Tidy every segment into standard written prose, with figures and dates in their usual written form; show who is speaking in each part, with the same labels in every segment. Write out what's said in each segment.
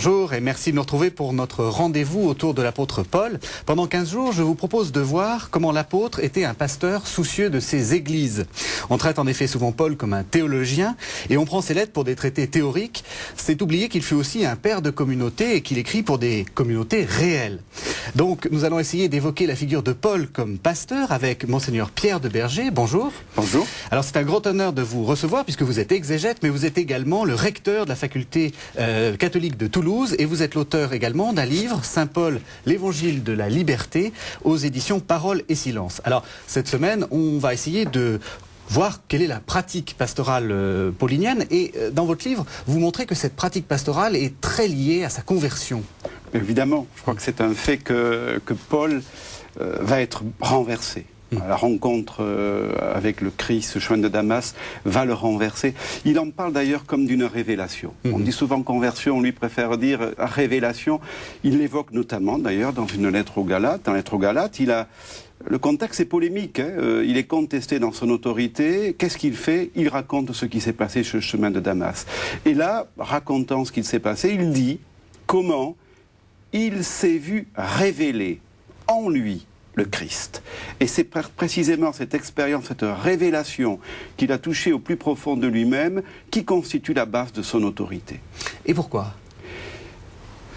Speaker 1: Bonjour et merci de nous retrouver pour notre rendez-vous autour de l'apôtre Paul. Pendant 15 jours, je vous propose de voir comment l'apôtre était un pasteur soucieux de ses églises. On traite en effet souvent Paul comme un théologien et on prend ses lettres pour des traités théoriques. C'est oublier qu'il fut aussi un père de communauté et qu'il écrit pour des communautés réelles. Donc nous allons essayer d'évoquer la figure de Paul comme pasteur avec Monseigneur Pierre de Berger. Bonjour.
Speaker 2: Bonjour.
Speaker 1: Alors c'est un grand honneur de vous recevoir puisque vous êtes exégète mais vous êtes également le recteur de la faculté catholique de Toulouse et vous êtes l'auteur également d'un livre, Saint Paul, l'évangile de la liberté, aux éditions Parole et Silence. Alors cette semaine, on va essayer de voir quelle est la pratique pastorale paulinienne et dans votre livre, vous montrez que cette pratique pastorale est très liée à sa conversion.
Speaker 2: Évidemment, je crois que c'est un fait que Paul va être renversé. La rencontre avec le Christ, ce chemin de Damas, va le renverser. Il en parle d'ailleurs comme d'une révélation. On dit souvent conversion, on lui préfère dire révélation. Il l'évoque notamment d'ailleurs dans une lettre aux Galates. Dans la lettre aux Galates, le contexte est polémique. Il est contesté dans son autorité. Qu'est-ce qu'il fait? Il raconte ce qui s'est passé sur le chemin de Damas. Et là, racontant ce qu'il s'est passé, il dit comment il s'est vu révéler en lui le Christ. Et c'est précisément cette expérience, cette révélation qu'il a touchée au plus profond de lui-même qui constitue la base de son autorité.
Speaker 1: Et pourquoi?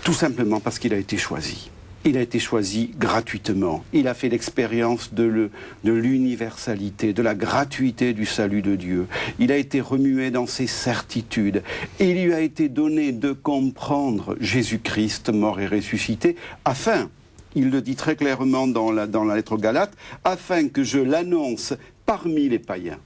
Speaker 2: Tout simplement parce qu'il a été choisi. Il a été choisi gratuitement. Il a fait l'expérience de l'universalité, de la gratuité du salut de Dieu. Il a été remué dans ses certitudes. Et il lui a été donné de comprendre Jésus-Christ mort et ressuscité afin, il le dit très clairement dans la lettre aux Galates, afin que je l'annonce parmi les païens.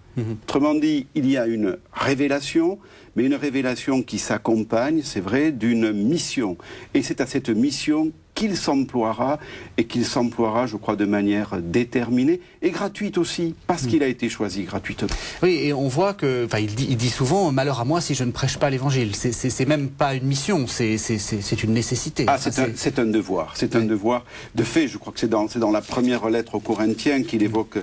Speaker 2: Autrement dit, il y a une révélation, mais une révélation qui s'accompagne, c'est vrai, d'une mission. Et c'est à cette mission qu'il s'emploiera, et qu'il s'emploiera, je crois, de manière déterminée et gratuite aussi, parce qu'il a été choisi gratuitement.
Speaker 1: Oui, et on voit que, il dit souvent, malheur à moi si je ne prêche pas l'évangile. C'est même pas une mission, c'est une nécessité.
Speaker 2: Ah, c'est un devoir, c'est un devoir. De fait, je crois que c'est dans la première lettre aux Corinthiens qu'il évoque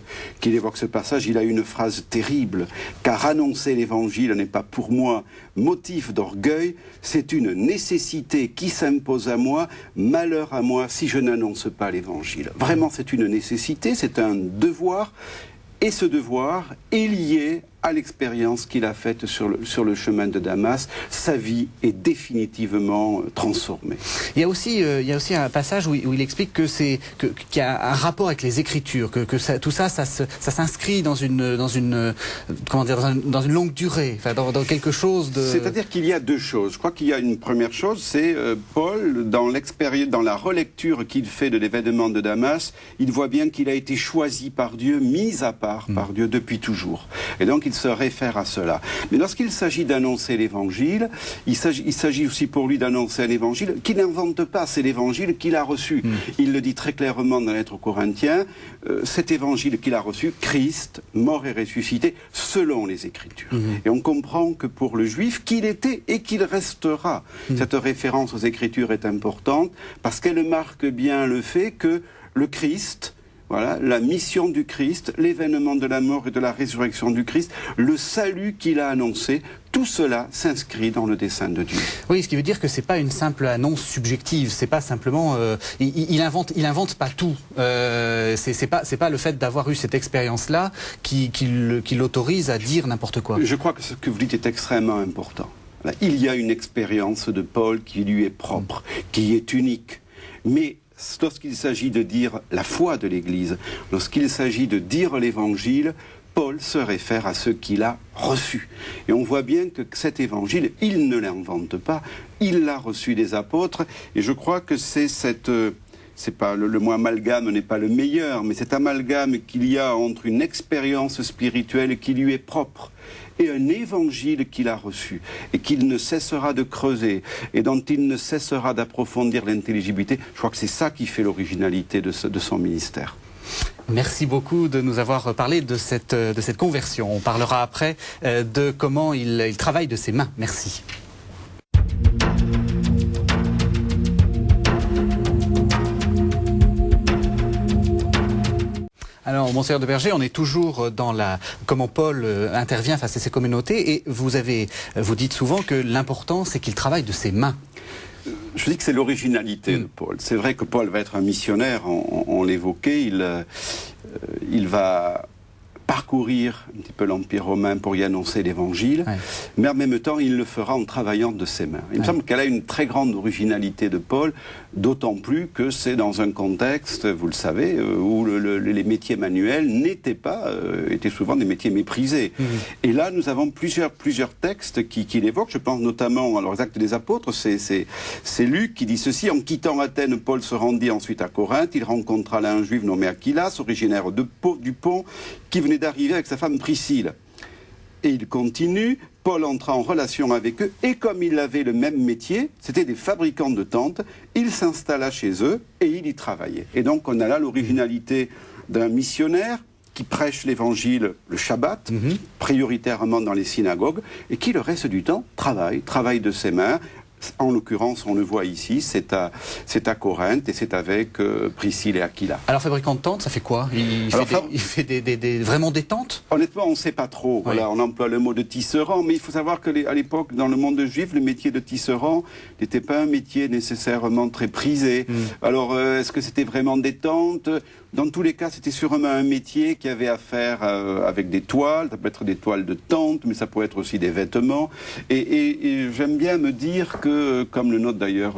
Speaker 2: ce passage. Il a une phrase terrible, car annoncer l'évangile n'est pas pour moi motif d'orgueil, c'est une nécessité qui s'impose à moi, malheur à moi si je n'annonce pas l'évangile. Vraiment, c'est une nécessité, c'est un devoir, et ce devoir est lié à l'expérience qu'il a faite sur le chemin de Damas. Sa vie est définitivement transformée.
Speaker 1: Il y a aussi un passage où il explique qu'il y a un rapport avec les Écritures, tout ça s'inscrit dans une longue durée, dans quelque chose de...
Speaker 2: C'est-à-dire qu'il y a deux choses. Je crois qu'il y a une première chose, c'est Paul, dans la relecture qu'il fait de l'événement de Damas, il voit bien qu'il a été choisi par Dieu, mis à part par Dieu depuis toujours. Et donc il se réfère à cela. Mais lorsqu'il s'agit d'annoncer l'évangile, il s'agit aussi pour lui d'annoncer un évangile qu'il n'invente pas, c'est l'évangile qu'il a reçu. Il le dit très clairement dans la lettre aux Corinthiens, cet évangile qu'il a reçu, Christ, mort et ressuscité, selon les Écritures. Et on comprend que pour le juif, qu'il était et qu'il restera. Cette référence aux Écritures est importante parce qu'elle marque bien le fait que le Christ, voilà, la mission du Christ, l'événement de la mort et de la résurrection du Christ, le salut qu'il a annoncé, tout cela s'inscrit dans le dessein de Dieu.
Speaker 1: Oui, ce qui veut dire que c'est pas une simple annonce subjective, c'est pas simplement il invente pas tout. C'est pas le fait d'avoir eu cette expérience-là qui l'autorise à dire n'importe quoi.
Speaker 2: Je crois que ce que vous dites est extrêmement important. Là, il y a une expérience de Paul qui lui est propre, qui est unique, mais lorsqu'il s'agit de dire la foi de l'Église, lorsqu'il s'agit de dire l'Évangile, Paul se réfère à ce qu'il a reçu. Et on voit bien que cet Évangile, il ne l'invente pas, il l'a reçu des apôtres, et je crois que c'est le mot amalgame n'est pas le meilleur, mais cet amalgame qu'il y a entre une expérience spirituelle qui lui est propre et un évangile qu'il a reçu et qu'il ne cessera de creuser et dont il ne cessera d'approfondir l'intelligibilité, je crois que c'est ça qui fait l'originalité de son ministère.
Speaker 1: Merci beaucoup de nous avoir parlé de cette conversion. On parlera après de comment il travaille de ses mains. Merci. Alors, Monseigneur de Berger, on est toujours dans comment Paul intervient face à ses communautés et vous dites souvent que l'important c'est qu'il travaille de ses mains.
Speaker 2: Je dis que c'est l'originalité de Paul. C'est vrai que Paul va être un missionnaire, on l'évoquait, il va parcourir un petit peu l'Empire romain pour y annoncer l'Évangile, mais en même temps, il le fera en travaillant de ses mains. Il me semble qu'elle a une très grande originalité de Paul, d'autant plus que c'est dans un contexte, vous le savez, où les métiers manuels étaient souvent des métiers méprisés. Et là, nous avons plusieurs textes qui l'évoquent. Je pense notamment aux Actes des Apôtres. C'est Luc qui dit ceci: en quittant Athènes, Paul se rendit ensuite à Corinthe. Il rencontra là un juif nommé Aquilas, originaire du Pont, qui venait d'arriver avec sa femme Priscille. Et il continue, Paul entra en relation avec eux, et comme il avait le même métier, c'était des fabricants de tentes, il s'installa chez eux et il y travaillait. Et donc on a là l'originalité d'un missionnaire qui prêche l'évangile le Shabbat, prioritairement dans les synagogues, et qui le reste du temps travaille de ses mains. En l'occurrence, on le voit ici, c'est à Corinthe et c'est avec Priscille et Aquila.
Speaker 1: Alors, fabricant de tentes, ça fait quoi? Il fait vraiment des tentes?
Speaker 2: Honnêtement, on ne sait pas trop. Oui. Voilà, on emploie le mot de tisserand, mais il faut savoir qu'à l'époque, dans le monde juif, le métier de tisserand n'était pas un métier nécessairement très prisé. Alors, est-ce que c'était vraiment des tentes? Dans tous les cas, c'était sûrement un métier qui avait à faire avec des toiles. Ça peut être des toiles de tente, mais ça peut être aussi des vêtements. Et j'aime bien me dire que, comme le notent d'ailleurs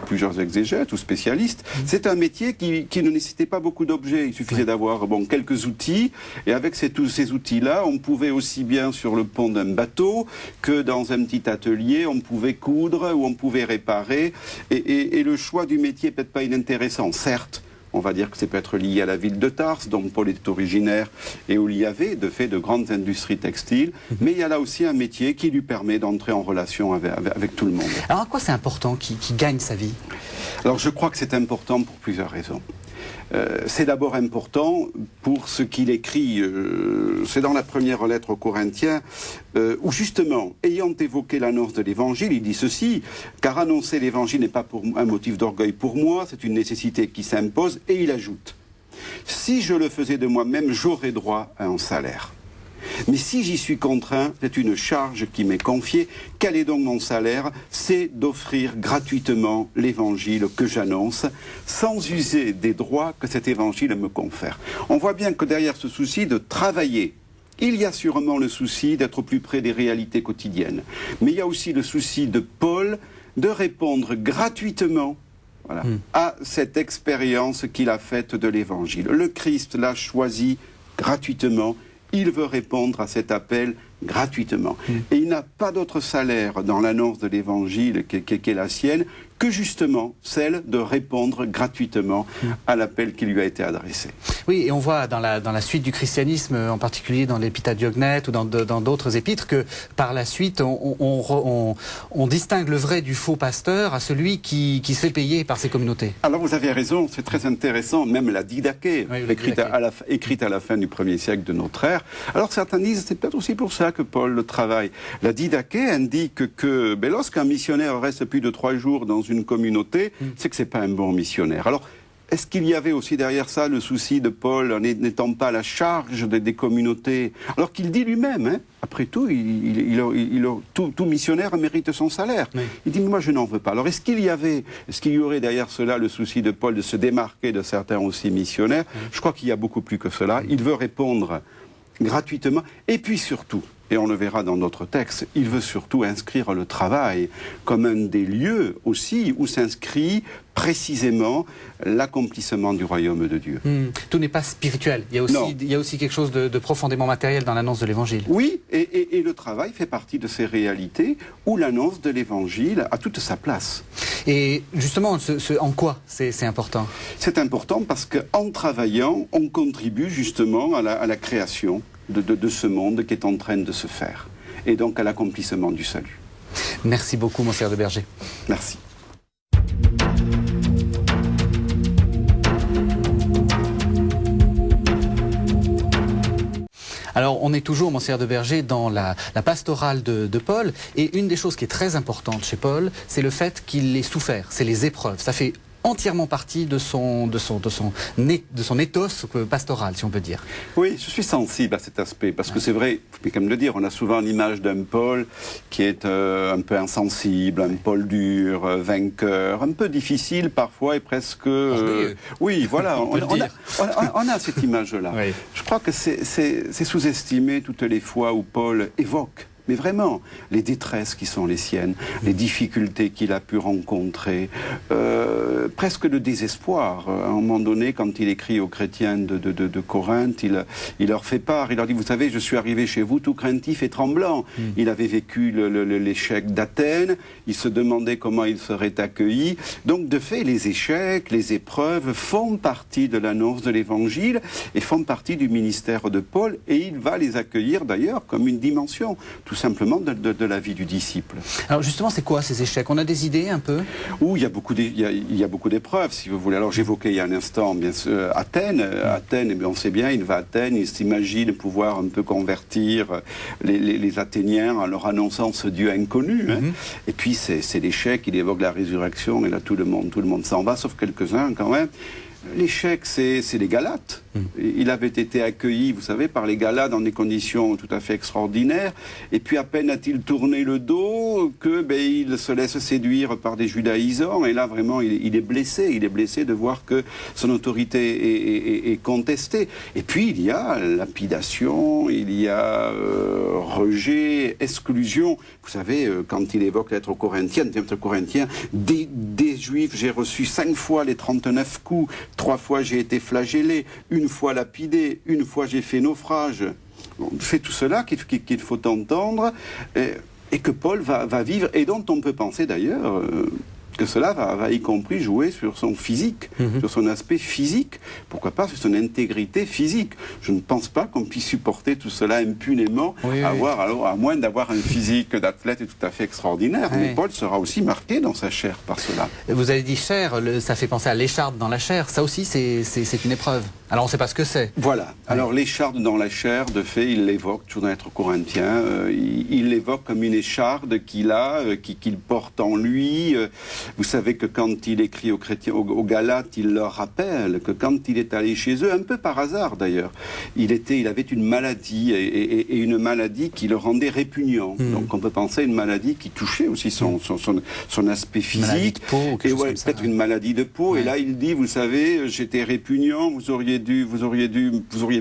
Speaker 2: plusieurs exégètes ou spécialistes, c'est un métier qui ne nécessitait pas beaucoup d'objets. Il suffisait d'avoir quelques outils. Et avec tous ces outils-là, on pouvait aussi bien sur le pont d'un bateau que dans un petit atelier, on pouvait coudre ou on pouvait réparer. Et le choix du métier peut-être pas inintéressant, certes. On va dire que c'est peut-être lié à la ville de Tarse, dont Paul est originaire, et où il y avait de fait de grandes industries textiles. Mais il y a là aussi un métier qui lui permet d'entrer en relation avec tout le monde.
Speaker 1: Alors à quoi c'est important qu'il gagne sa vie?
Speaker 2: Alors je crois que c'est important pour plusieurs raisons. C'est d'abord important pour ce qu'il écrit, c'est dans la première lettre aux Corinthiens, où justement, ayant évoqué l'annonce de l'Évangile, il dit ceci: car annoncer l'Évangile n'est pas un motif d'orgueil pour moi, c'est une nécessité qui s'impose, et il ajoute: si je le faisais de moi-même, j'aurais droit à un salaire. Mais si j'y suis contraint, c'est une charge qui m'est confiée. Quel est donc mon salaire? C'est d'offrir gratuitement l'évangile que j'annonce, sans user des droits que cet évangile me confère. On voit bien que derrière ce souci de travailler, il y a sûrement le souci d'être au plus près des réalités quotidiennes. Mais il y a aussi le souci de Paul de répondre gratuitement à cette expérience qu'il a faite de l'évangile. Le Christ l'a choisi gratuitement. Il veut répondre à cet appel gratuitement. Et il n'a pas d'autre salaire dans l'annonce de l'Évangile qui est la sienne que justement celle de répondre gratuitement à l'appel qui lui a été adressé.
Speaker 1: Oui, et on voit dans la suite du christianisme, en particulier dans l'Épître à Diognète ou dans d'autres épîtres, que par la suite, on distingue le vrai du faux pasteur à celui qui se fait payer par ses communautés. Alors
Speaker 2: vous avez raison, c'est très intéressant, même la Didaché, écrite à la fin du 1er siècle de notre ère. Alors certains disent, c'est peut-être aussi pour ça que Paul le travaille. La Didaché indique que lorsqu'un missionnaire reste plus de 3 jours dans une communauté, c'est que c'est pas un bon missionnaire. Alors, est-ce qu'il y avait aussi derrière ça le souci de Paul n'étant pas à la charge des communautés, alors qu'il dit lui-même, après tout, tout missionnaire mérite son salaire. Oui. Il dit, moi je n'en veux pas. Alors est-ce qu'il y aurait derrière cela le souci de Paul de se démarquer de certains aussi missionnaires? Je crois qu'il y a beaucoup plus que cela. Il veut répondre gratuitement, et puis surtout, et on le verra dans notre texte, il veut surtout inscrire le travail comme un des lieux aussi où s'inscrit précisément l'accomplissement du royaume de Dieu.
Speaker 1: Tout n'est pas spirituel, il y a aussi quelque chose de profondément matériel dans l'annonce de l'Évangile.
Speaker 2: Oui, et le travail fait partie de ces réalités où l'annonce de l'Évangile a toute sa place.
Speaker 1: Et justement, en quoi c'est important? C'est
Speaker 2: important parce qu'en travaillant, on contribue justement à la création de ce monde qui est en train de se faire, et donc à l'accomplissement du salut.
Speaker 1: Merci beaucoup, Monseigneur de Berger.
Speaker 2: Merci.
Speaker 1: Alors, on est toujours, Monseigneur de Berger, dans la pastorale de Paul, et une des choses qui est très importante chez Paul, c'est le fait qu'il ait souffert, c'est les épreuves. Ça fait entièrement partie de son ethos pastoral, si on peut dire.
Speaker 2: Oui, je suis sensible à cet aspect, parce que c'est vrai, il faut quand même le dire, on a souvent l'image d'un Paul qui est un peu insensible, un Paul dur, vainqueur, un peu difficile parfois et presque... oui, voilà, on a cette image-là. Oui. Je crois que c'est sous-estimé toutes les fois où Paul évoque, mais vraiment, les détresses qui sont les siennes, les difficultés qu'il a pu rencontrer, presque le désespoir. À un moment donné, quand il écrit aux chrétiens de Corinthe, il leur fait part, il leur dit, vous savez, je suis arrivé chez vous tout craintif et tremblant. Il avait vécu l'échec d'Athènes, il se demandait comment il serait accueilli. Donc, de fait, les échecs, les épreuves font partie de l'annonce de l'Évangile et font partie du ministère de Paul, et il va les accueillir d'ailleurs comme une dimension tout simplement de la vie du disciple.
Speaker 1: Alors justement, c'est quoi ces échecs? On a des idées un peu?
Speaker 2: Il y a beaucoup d'épreuves, si vous voulez. Alors j'évoquais il y a un instant, bien sûr, Athènes. Athènes, on sait bien, il va à Athènes, il s'imagine pouvoir un peu convertir les Athéniens en leur annonçant ce Dieu inconnu. Hein. Et puis c'est l'échec, il évoque la résurrection, et là tout le monde s'en va, sauf quelques-uns quand même. L'échec, c'est les Galates. Il avait été accueilli, vous savez, par les Galates dans des conditions tout à fait extraordinaires. Et puis à peine a-t-il tourné le dos que il se laisse séduire par des judaïsants. Et là, vraiment, il est blessé. Il est blessé de voir que son autorité est contestée. Et puis il y a lapidation, il y a rejet, exclusion. Vous savez, quand il évoque l'être aux Corinthiens, des Juifs, j'ai reçu 5 fois les 39 coups. 3 fois j'ai été flagellé, 1 fois lapidé, 1 fois j'ai fait naufrage. C'est tout cela qu'il faut entendre et que Paul va vivre, et dont on peut penser d'ailleurs que cela va y compris jouer sur son physique, sur son aspect physique, pourquoi pas sur son intégrité physique. Je ne pense pas qu'on puisse supporter tout cela impunément, alors, à moins d'avoir un physique d'athlète tout à fait extraordinaire. Oui. Mais Paul sera aussi marqué dans sa chair par cela.
Speaker 1: Vous avez dit chair, ça fait penser à l'écharde dans la chair, ça aussi c'est une épreuve. Alors on ne sait pas ce que c'est. Voilà,
Speaker 2: alors l'écharde dans la chair, de fait, il l'évoque, toujours dans l'être corinthien, il l'évoque comme une écharde qu'il a, qu'il porte en lui. Vous savez que quand il écrit aux chrétiens, aux Galates, il leur rappelle que quand il est allé chez eux, un peu par hasard d'ailleurs, il avait une maladie, et une maladie qui le rendait répugnant. Donc on peut penser à une maladie qui touchait aussi son aspect physique. Maladie de peau, ou quelque chose comme ça. Peut-être une maladie de peau. Et là il dit, vous savez, j'étais répugnant, vous auriez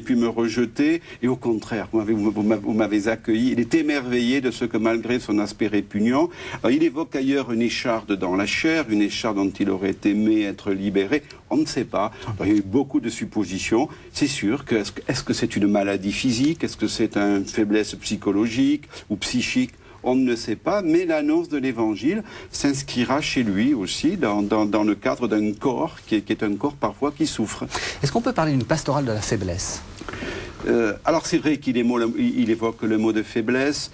Speaker 2: pu me rejeter, et au contraire, vous m'avez accueilli. Il est émerveillé de ce que, malgré son aspect répugnant, il évoque ailleurs une écharde dans la chair, une écharde dont il aurait aimé être libéré. On ne sait pas. Il y a eu beaucoup de suppositions. C'est sûr que est-ce que c'est une maladie physique? Est-ce que c'est une faiblesse psychologique ou psychique? On ne sait pas, mais l'annonce de l'Évangile s'inscrira chez lui aussi dans le cadre d'un corps qui est un corps parfois qui souffre.
Speaker 1: Est-ce qu'on peut parler d'une pastorale de la faiblesse ?
Speaker 2: Alors c'est vrai qu'il évoque le mot de faiblesse.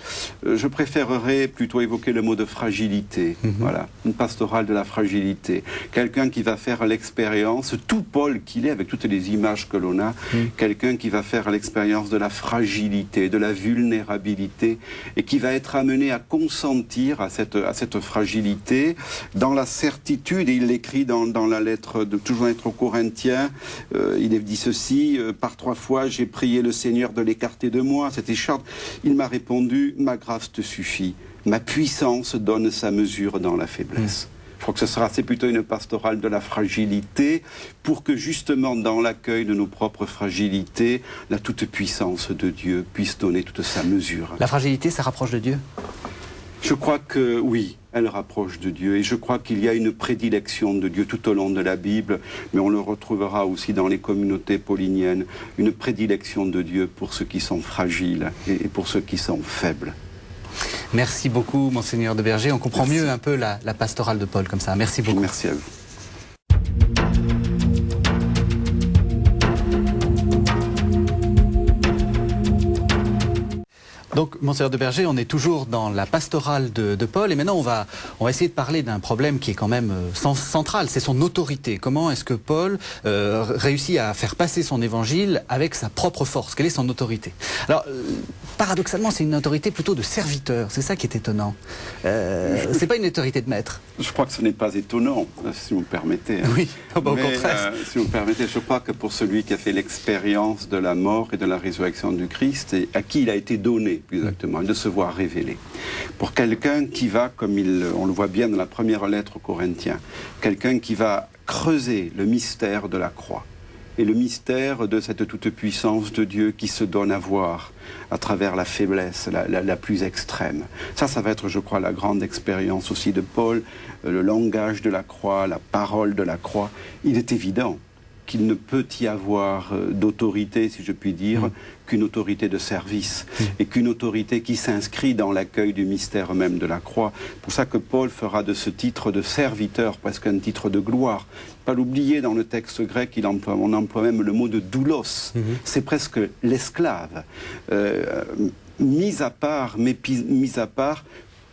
Speaker 2: Je préférerais plutôt évoquer le mot de fragilité. Voilà, une pastorale de la fragilité. Quelqu'un qui va faire l'expérience, tout Paul qu'il est, avec toutes les images que l'on a, quelqu'un qui va faire l'expérience de la fragilité, de la vulnérabilité, et qui va être amené à consentir à cette fragilité, dans la certitude, et il l'écrit dans la lettre, toujours lettre aux Corinthiens, il dit ceci, par 3 fois j'ai prié le Seigneur de l'écarter de moi, cette écharpe. Il m'a répondu, ma grâce te suffit, ma puissance donne sa mesure dans la faiblesse. Je crois que c'est plutôt une pastorale de la fragilité, pour que justement dans l'accueil de nos propres fragilités, la toute-puissance de Dieu puisse donner toute sa mesure.
Speaker 1: La fragilité, ça rapproche de Dieu ?
Speaker 2: Je crois que oui, elle rapproche de Dieu, et je crois qu'il y a une prédilection de Dieu tout au long de la Bible, mais on le retrouvera aussi dans les communautés pauliniennes, une prédilection de Dieu pour ceux qui sont fragiles et pour ceux qui sont faibles.
Speaker 1: Merci beaucoup, Monseigneur de Berger. On comprend mieux un peu la pastorale de Paul comme ça. Merci beaucoup.
Speaker 2: Merci à vous.
Speaker 1: Donc, Monseigneur de Berger, on est toujours dans la pastorale de Paul et maintenant on va essayer de parler d'un problème qui est quand même central, c'est son autorité. Comment est-ce que Paul réussit à faire passer son évangile avec sa propre force? Quelle est son autorité? Alors, paradoxalement, c'est une autorité plutôt de serviteur, c'est ça qui est étonnant. C'est pas une autorité de maître.
Speaker 2: Je crois que ce n'est pas étonnant, si vous me permettez.
Speaker 1: Oui, au contraire.
Speaker 2: Si vous me permettez, je crois que pour celui qui a fait l'expérience de la mort et de la résurrection du Christ, et à qui il a été donné, plus exactement, de se voir révélé. Pour quelqu'un qui va, comme on le voit bien dans la première lettre aux Corinthiens, quelqu'un qui va creuser le mystère de la croix et le mystère de cette toute-puissance de Dieu qui se donne à voir à travers la faiblesse la plus extrême. Ça va être, je crois, la grande expérience aussi de Paul, le langage de la croix, la parole de la croix. Il est évident qu'il ne peut y avoir d'autorité, si je puis dire, qu'une autorité de service et qu'une autorité qui s'inscrit dans l'accueil du mystère même de la croix. C'est pour ça que Paul fera de ce titre de serviteur presque un titre de gloire. Pas l'oublier, dans le texte grec, on emploie même le mot de doulos. C'est presque l'esclave, mis à part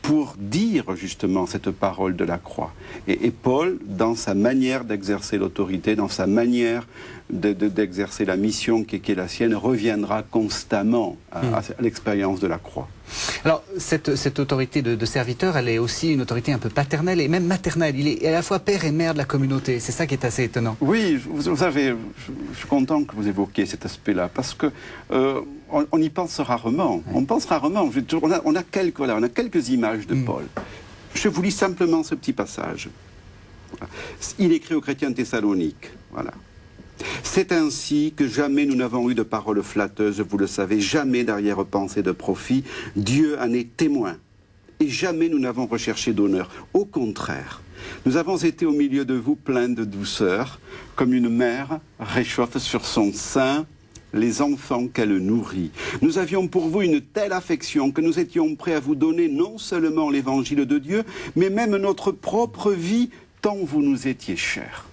Speaker 2: pour dire justement cette parole de la croix. Et Paul, dans sa manière d'exercer l'autorité, dans sa manière d'exercer la mission qui est la sienne, reviendra constamment à l'expérience de la croix.
Speaker 1: Alors, cette autorité de serviteur, elle est aussi une autorité un peu paternelle et même maternelle. Il est à la fois père et mère de la communauté. C'est ça qui est assez étonnant.
Speaker 2: Oui, vous savez, je suis content que vous évoquiez cet aspect-là, parce que on y pense rarement. On pense rarement. On a quelques images de Paul. Je vous lis simplement ce petit passage. Voilà. Il écrit aux chrétiens de Thessalonique. Voilà. C'est ainsi que jamais nous n'avons eu de paroles flatteuses, vous le savez, jamais d'arrière-pensée de profit. Dieu en est témoin. Et jamais nous n'avons recherché d'honneur. Au contraire, nous avons été au milieu de vous pleins de douceur, comme une mère réchauffe sur son sein les enfants qu'elle nourrit. Nous avions pour vous une telle affection que nous étions prêts à vous donner non seulement l'évangile de Dieu, mais même notre propre vie, tant vous nous étiez chers.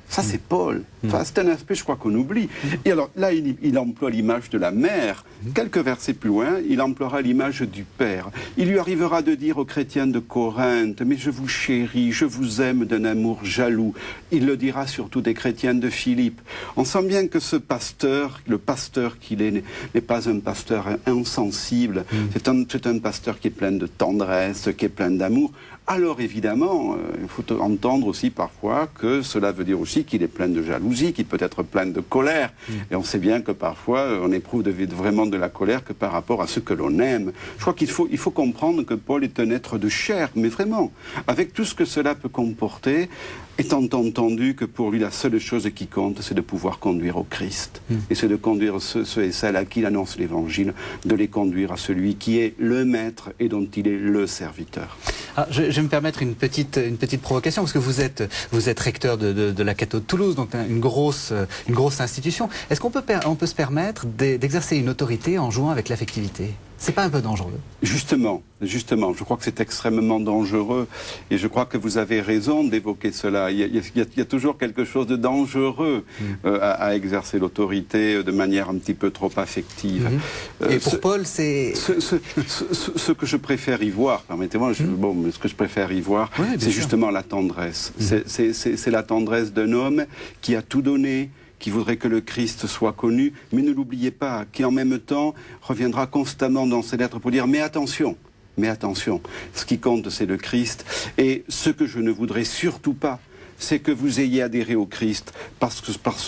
Speaker 2: Ça, c'est Paul. Enfin, c'est un aspect, je crois, qu'on oublie. Et alors, là, il emploie l'image de la mère. Quelques versets plus loin, il emploiera l'image du père. Il lui arrivera de dire aux chrétiens de Corinthe, « Mais je vous chéris, je vous aime d'un amour jaloux. » Il le dira surtout des chrétiens de Philippe. On sent bien que ce pasteur, le pasteur qu'il est, n'est pas un pasteur insensible. C'est un pasteur qui est plein de tendresse, qui est plein d'amour. Alors évidemment, il faut entendre aussi parfois que cela veut dire aussi qu'il est plein de jalousie, qu'il peut être plein de colère. Et on sait bien que parfois on éprouve vraiment de la colère que par rapport à ce que l'on aime. Je crois qu'il faut comprendre que Paul est un être de chair, mais vraiment, avec tout ce que cela peut comporter, étant entendu que pour lui la seule chose qui compte, c'est de pouvoir conduire au Christ. Et c'est de conduire ceux et celles à qui il annonce l'évangile, de les conduire à celui qui est le maître et dont il est le serviteur.
Speaker 1: Alors, je vais me permettre une petite provocation, parce que vous êtes recteur de la Catho de Toulouse, donc une grosse institution. Est-ce qu'on peut se permettre d'exercer une autorité en jouant avec l'affectivité? C'est pas un peu dangereux? Justement,
Speaker 2: je crois que c'est extrêmement dangereux et je crois que vous avez raison d'évoquer cela. Il y a toujours quelque chose de dangereux à exercer l'autorité de manière un petit peu trop affective.
Speaker 1: Et pour Paul, c'est...
Speaker 2: Ce que je préfère y voir, permettez-moi, ce que je préfère y voir, c'est justement la tendresse. C'est la tendresse d'un homme qui a tout donné, qui voudrait que le Christ soit connu, mais ne l'oubliez pas, qui en même temps reviendra constamment dans ses lettres pour dire « mais attention, ce qui compte c'est le Christ, et ce que je ne voudrais surtout pas, c'est que vous ayez adhéré au Christ parce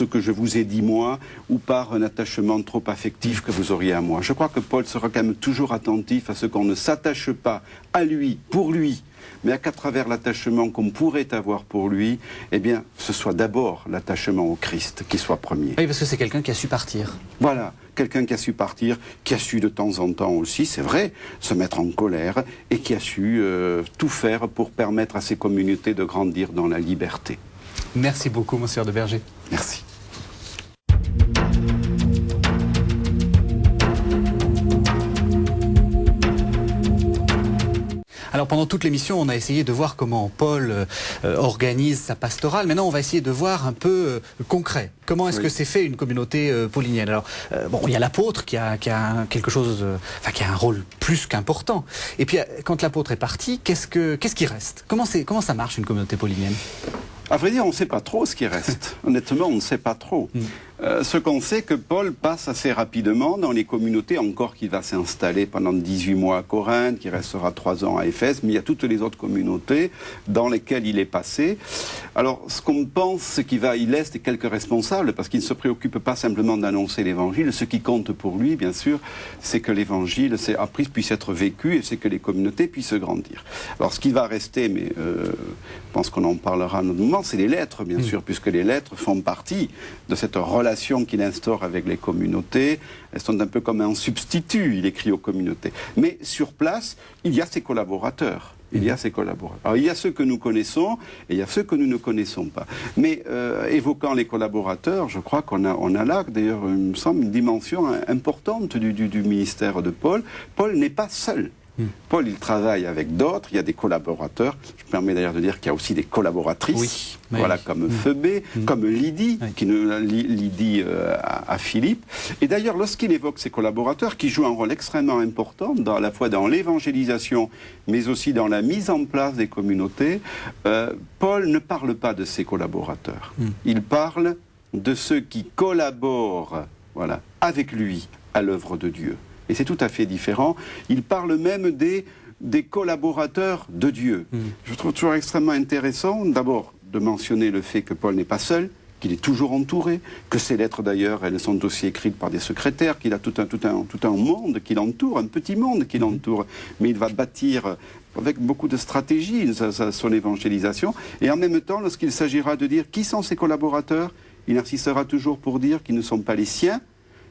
Speaker 2: que je vous ai dit moi, ou par un attachement trop affectif que vous auriez à moi. » Je crois que Paul sera quand même toujours attentif à ce qu'on ne s'attache pas à lui, pour lui, mais qu'à travers l'attachement qu'on pourrait avoir pour lui, eh bien, ce soit d'abord l'attachement au Christ qui soit premier.
Speaker 1: Oui, parce que c'est quelqu'un qui a su partir.
Speaker 2: Voilà, quelqu'un qui a su partir, qui a su de temps en temps aussi, c'est vrai, se mettre en colère, et qui a su tout faire pour permettre à ces communautés de grandir dans la liberté.
Speaker 1: Merci beaucoup, Monseigneur de Berger.
Speaker 2: Merci.
Speaker 1: Alors pendant toute l'émission, on a essayé de voir comment Paul organise sa pastorale. Maintenant, on va essayer de voir un peu concret. Comment est-ce que c'est fait une communauté paulinienne? Alors, bon, il y a l'apôtre qui a quelque chose, qui a un rôle plus qu'important. Et puis, quand l'apôtre est parti, qu'est-ce qui reste? Comment ça marche une communauté paulinienne?
Speaker 2: À vrai dire, on ne sait pas trop ce qui reste. Honnêtement, on ne sait pas trop. Ce qu'on sait, que Paul passe assez rapidement dans les communautés, encore qu'il va s'installer pendant 18 mois à Corinthe, qui restera 3 ans à Éphèse, mais il y a toutes les autres communautés dans lesquelles il est passé. Alors, ce qu'on pense, c'est qu'il laisse quelques responsables, parce qu'il ne se préoccupe pas simplement d'annoncer l'évangile. Ce qui compte pour lui, bien sûr, c'est que l'évangile puisse être vécu, et c'est que les communautés puissent grandir. Alors, ce qui va rester, mais je pense qu'on en parlera à un autre moment, c'est les lettres, bien sûr, puisque les lettres font partie de cette relation qu'il instaure avec les communautés. Elles sont un peu comme un substitut, il écrit aux communautés. Mais sur place, il y a ses collaborateurs. Il y a ses collaborateurs. Alors, il y a ceux que nous connaissons et il y a ceux que nous ne connaissons pas. Mais évoquant les collaborateurs, je crois qu'on a là, d'ailleurs, il me semble, une dimension importante du ministère de Paul. Paul n'est pas seul. Paul, il travaille avec d'autres, il y a des collaborateurs. Je me permets d'ailleurs de dire qu'il y a aussi des collaboratrices, comme Phoebé, comme Lydie, Lydie à Philippe. Et d'ailleurs, lorsqu'il évoque ces collaborateurs, qui jouent un rôle extrêmement important, à la fois dans l'évangélisation, mais aussi dans la mise en place des communautés, Paul ne parle pas de ses collaborateurs. Il parle de ceux qui collaborent avec lui à l'œuvre de Dieu. Et c'est tout à fait différent. Il parle même des collaborateurs de Dieu. Je trouve toujours extrêmement intéressant, d'abord, de mentionner le fait que Paul n'est pas seul, qu'il est toujours entouré, que ses lettres d'ailleurs, elles sont aussi écrites par des secrétaires, qu'il a tout un monde qui l'entoure, un petit monde qui l'entoure. Mais il va bâtir avec beaucoup de stratégie son évangélisation. Et en même temps, lorsqu'il s'agira de dire qui sont ses collaborateurs, il insistera toujours pour dire qu'ils ne sont pas les siens,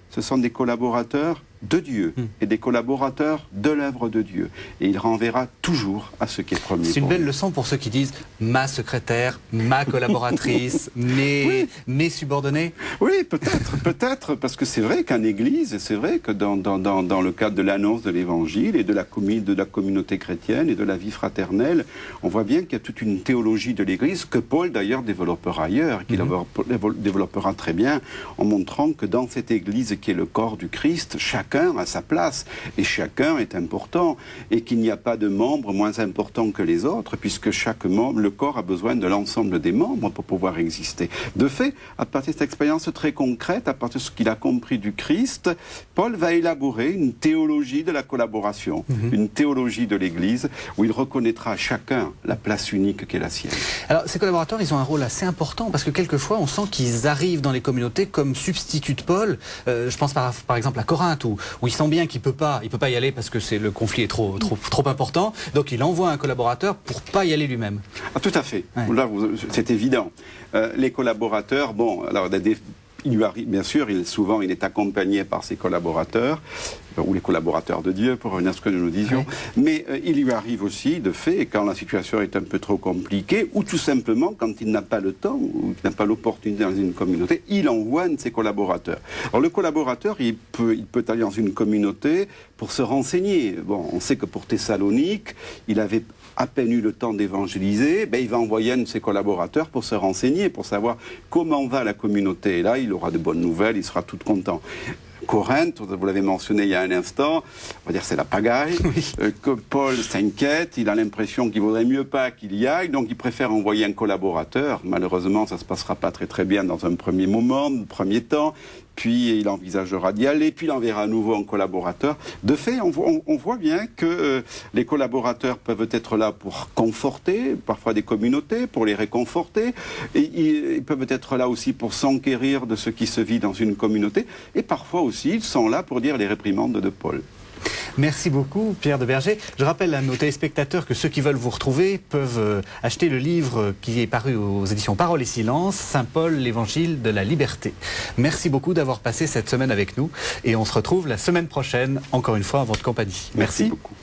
Speaker 2: ce sont des collaborateurs de Dieu et des collaborateurs de l'œuvre de Dieu. Et il renverra toujours à ce qui est premier.
Speaker 1: C'est une belle leçon pour ceux qui disent ma secrétaire, ma collaboratrice, mes subordonnés.
Speaker 2: Oui, peut-être, parce que c'est vrai qu'en Église, et c'est vrai que dans le cadre de l'annonce de l'Évangile et de la communauté chrétienne et de la vie fraternelle, on voit bien qu'il y a toute une théologie de l'Église que Paul d'ailleurs développera ailleurs, qu'il développera très bien en montrant que dans cette Église qui est le corps du Christ, chacun a sa place et chacun est important et qu'il n'y a pas de membre moins important que les autres puisque chaque membre, le corps a besoin de l'ensemble des membres pour pouvoir exister. De fait, à partir de cette expérience très concrète, à partir de ce qu'il a compris du Christ, Paul va élaborer une théologie de la collaboration, une théologie de l'Église où il reconnaîtra à chacun la place unique qui est la sienne.
Speaker 1: Alors ces collaborateurs, ils ont un rôle assez important parce que quelquefois on sent qu'ils arrivent dans les communautés comme substituts de Paul. Je pense par exemple à Corinthe où il sent bien qu'il peut pas y aller parce que le conflit est trop important. Donc il envoie un collaborateur pour pas y aller lui-même.
Speaker 2: Ah, tout à fait. Ouais. Là, c'est évident. Les collaborateurs, bon, alors il lui arrive, bien sûr, souvent il est accompagné par ses collaborateurs, ou les collaborateurs de Dieu, pour revenir à ce que nous disions, mais il lui arrive aussi, de fait, quand la situation est un peu trop compliquée, ou tout simplement quand il n'a pas le temps, ou qu'il n'a pas l'opportunité dans une communauté, il envoie un de ses collaborateurs. Alors le collaborateur, il peut aller dans une communauté pour se renseigner. Bon, on sait que pour Thessalonique, il avait à peine eu le temps d'évangéliser, il va envoyer un de ses collaborateurs pour se renseigner, pour savoir comment va la communauté. Et là, il aura de bonnes nouvelles, il sera tout content. Corinthe, vous l'avez mentionné il y a un instant, on va dire c'est la pagaille, que Paul s'inquiète, il a l'impression qu'il vaudrait mieux pas qu'il y aille, donc il préfère envoyer un collaborateur. Malheureusement, ça se passera pas très bien dans un premier moment, un premier temps, puis il envisagera d'y aller, puis il enverra à nouveau un collaborateur. De fait, on voit bien que les collaborateurs peuvent être là pour conforter, parfois des communautés, pour les réconforter, et ils peuvent être là aussi pour s'enquérir de ce qui se vit dans une communauté, et parfois aussi ils sont là pour dire les réprimandes de Paul.
Speaker 1: Merci beaucoup Pierre de Berger. Je rappelle à nos téléspectateurs que ceux qui veulent vous retrouver peuvent acheter le livre qui est paru aux éditions Parole et Silence, Saint Paul, l'Évangile de la liberté. Merci beaucoup d'avoir passé cette semaine avec nous et on se retrouve la semaine prochaine, encore une fois en votre compagnie.
Speaker 2: Merci beaucoup.